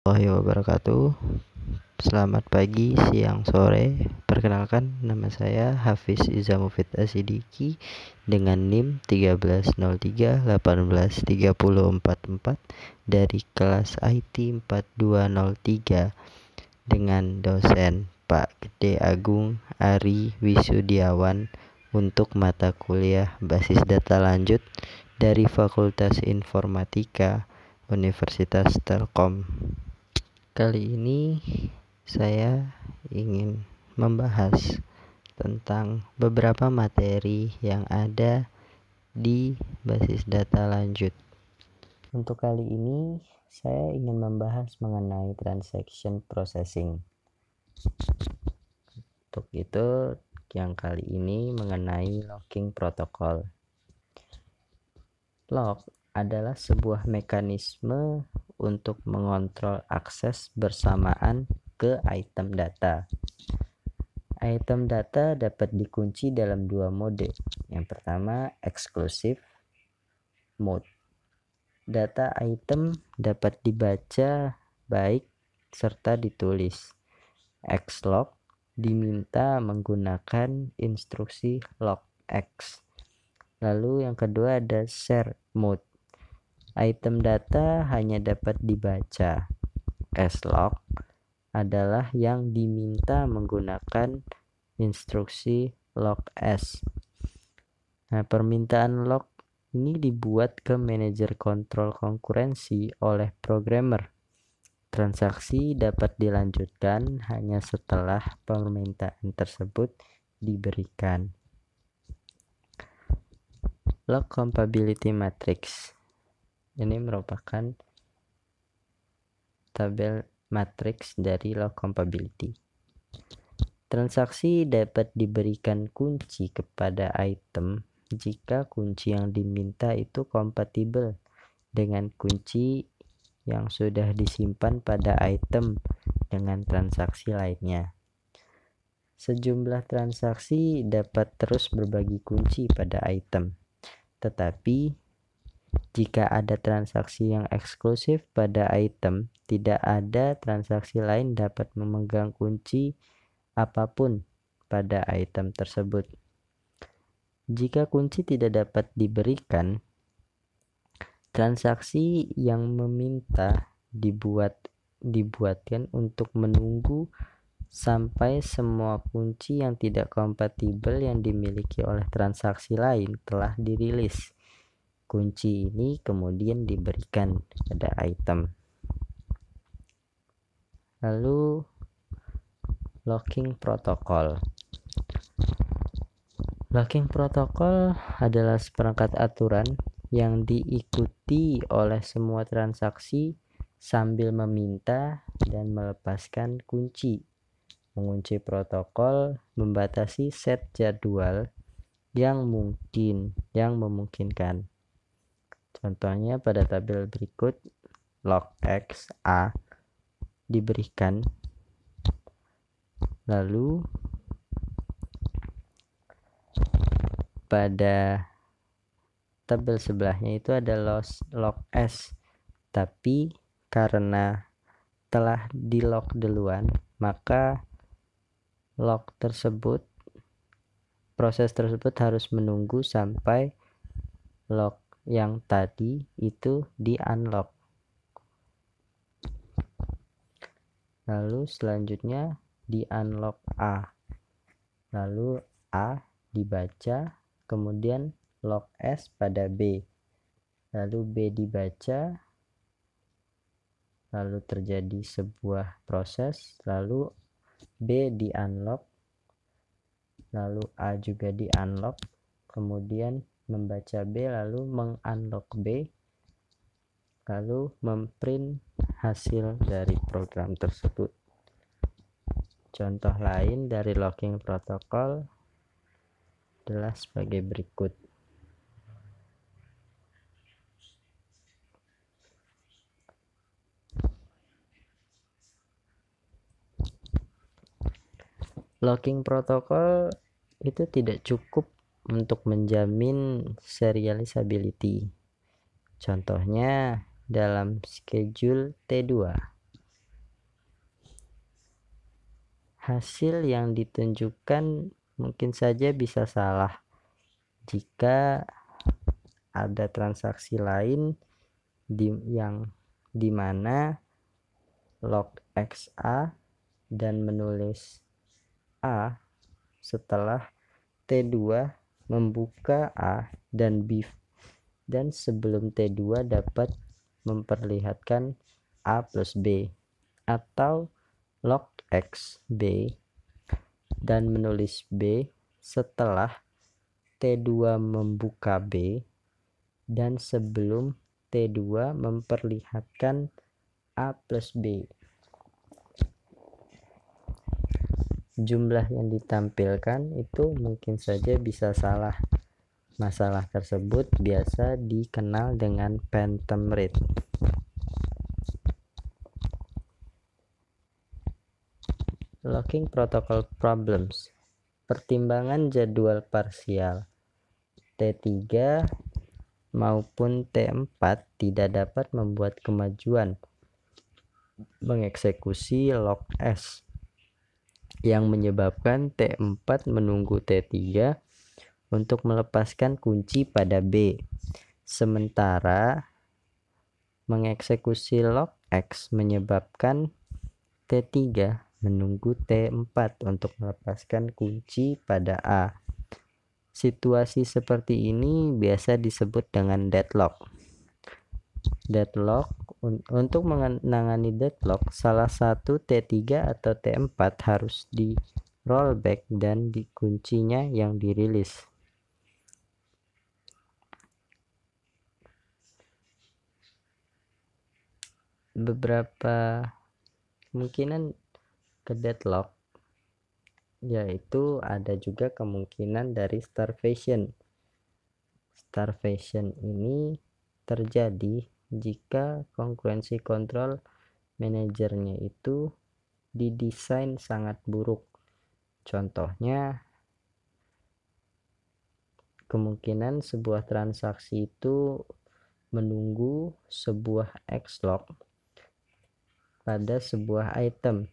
Warahmatullahi wabarakatuh. Selamat pagi, siang, sore. Perkenalkan, nama saya Hafiz Izamufid Asidiki dengan NIM 1303183044 dari kelas IT 4203 dengan dosen Pak Gede Agung Ari Wisudiawan untuk mata kuliah basis data lanjut dari Fakultas Informatika Universitas Telkom. Kali ini saya ingin membahas tentang beberapa materi yang ada di basis data lanjut. Untuk kali ini saya ingin membahas mengenai transaction processing. Untuk itu yang kali ini mengenai locking protocol. Lock adalah sebuah mekanisme untuk mengontrol akses bersamaan ke item data. Item data dapat dikunci dalam dua mode. Yang pertama, exclusive mode. Data item dapat dibaca baik serta ditulis. Xlock diminta menggunakan instruksi lockx. Lalu yang kedua ada share mode. Item data hanya dapat dibaca. Slock adalah yang diminta menggunakan instruksi lockS. Nah, permintaan lock ini dibuat ke manajer kontrol konkurensi oleh programmer. Transaksi dapat dilanjutkan hanya setelah permintaan tersebut diberikan. Lock compatibility matrix. Ini merupakan tabel matriks dari lock compatibility. Transaksi dapat diberikan kunci kepada item jika kunci yang diminta itu kompatibel dengan kunci yang sudah disimpan pada item dengan transaksi lainnya. Sejumlah transaksi dapat terus berbagi kunci pada item, tetapi jika ada transaksi yang eksklusif pada item, tidak ada transaksi lain dapat memegang kunci apapun pada item tersebut. Jika kunci tidak dapat diberikan, transaksi yang meminta dibuatkan untuk menunggu sampai semua kunci yang tidak kompatibel yang dimiliki oleh transaksi lain telah dirilis. Kunci ini kemudian diberikan pada item. Lalu locking protocol. Locking protocol adalah seperangkat aturan yang diikuti oleh semua transaksi sambil meminta dan melepaskan kunci. Mengunci protokol membatasi set jadwal yang memungkinkan. Contohnya pada tabel berikut, lockx A diberikan, lalu pada tabel sebelahnya itu ada lockS, tapi karena telah di lock duluan, maka proses tersebut harus menunggu sampai lock yang tadi itu di unlock. Lalu selanjutnya di unlock A, lalu A dibaca, kemudian lock S pada B, lalu B dibaca, lalu terjadi sebuah proses, lalu B di unlock, lalu A juga di unlock, kemudian membaca B lalu mengunlock B, lalu memprint hasil dari program tersebut. Contoh lain dari locking protocol adalah sebagai berikut. Locking protocol itu tidak cukup untuk menjamin serializability. Contohnya dalam schedule T2. hasil yang ditunjukkan mungkin saja bisa salah jika ada transaksi lain yang dimana log XA dan menulis A setelah T2 membuka A dan B, dan sebelum T2 dapat memperlihatkan A plus B, atau log X B dan menulis B setelah T2 membuka B dan sebelum T2 memperlihatkan A plus B. Jumlah yang ditampilkan itu mungkin saja bisa salah. Masalah tersebut biasa dikenal dengan phantom rate. Locking protocol problems. Pertimbangan jadwal parsial T3 maupun T4 tidak dapat membuat kemajuan mengeksekusi log S, yang menyebabkan T4 menunggu T3 untuk melepaskan kunci pada B, sementara mengeksekusi log X menyebabkan T3 menunggu T4 untuk melepaskan kunci pada A. Situasi seperti ini biasa disebut dengan deadlock. Untuk menangani deadlock, salah satu T3 atau T4 harus di rollback dan kuncinya yang dirilis. Beberapa kemungkinan ke deadlock, yaitu ada juga kemungkinan dari starvation. Starvation ini terjadi jika concurrency control manajernya itu didesain sangat buruk. Contohnya, kemungkinan sebuah transaksi itu menunggu sebuah X-lock pada sebuah item,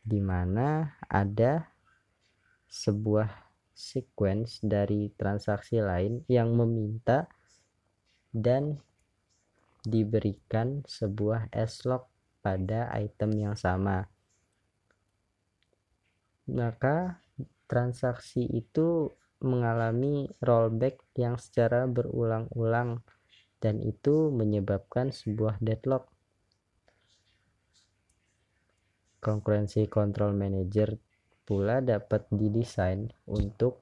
di mana ada sebuah sequence dari transaksi lain yang meminta dan diberikan sebuah S-lock pada item yang sama. Maka transaksi itu mengalami rollback yang secara berulang-ulang, dan itu menyebabkan sebuah deadlock. Concurrency control manager pula dapat didesain untuk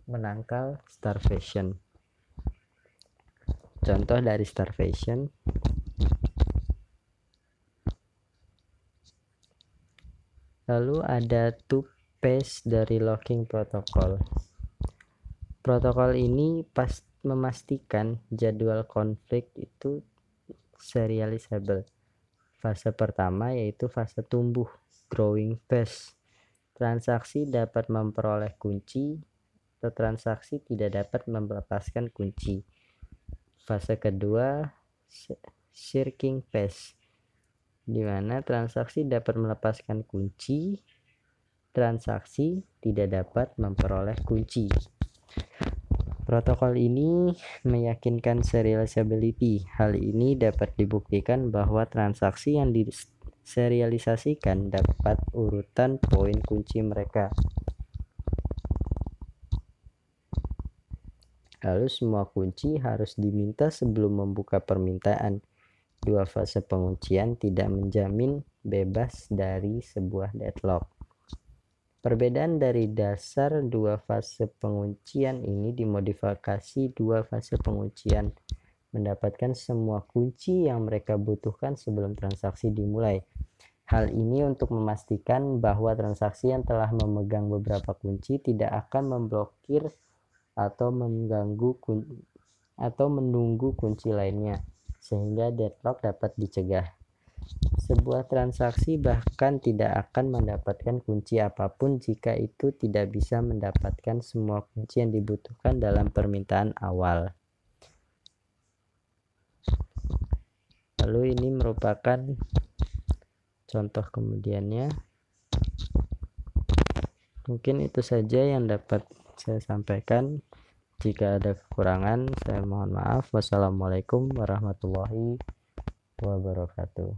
menangkal starvation. Contoh dari starvation, lalu ada two phase dari locking protocol. Protokol ini memastikan jadwal konflik itu serializable. Fase pertama yaitu fase tumbuh, growing phase. Transaksi dapat memperoleh kunci atau transaksi tidak dapat melepaskan kunci. Fase kedua, shrinking phase, di mana transaksi dapat melepaskan kunci, transaksi tidak dapat memperoleh kunci. Protokol ini meyakinkan serializability. Hal ini dapat dibuktikan bahwa transaksi yang diserialisasikan dapat urutan poin kunci mereka. Lalu semua kunci harus diminta sebelum membuka permintaan. Dua fase penguncian tidak menjamin bebas dari sebuah deadlock. Perbedaan dari dasar dua fase penguncian ini dimodifikasi dua fase penguncian, mendapatkan semua kunci yang mereka butuhkan sebelum transaksi dimulai. Hal ini untuk memastikan bahwa transaksi yang telah memegang beberapa kunci tidak akan memblokir atau mengganggu atau menunggu kunci lainnya, sehingga deadlock dapat dicegah. Sebuah transaksi bahkan tidak akan mendapatkan kunci apapun jika itu tidak bisa mendapatkan semua kunci yang dibutuhkan dalam permintaan awal. Lalu ini merupakan contoh kemudiannya. Mungkin itu saja yang dapat saya sampaikan. Jika ada kekurangan, saya mohon maaf. Wassalamualaikum warahmatullahi wabarakatuh.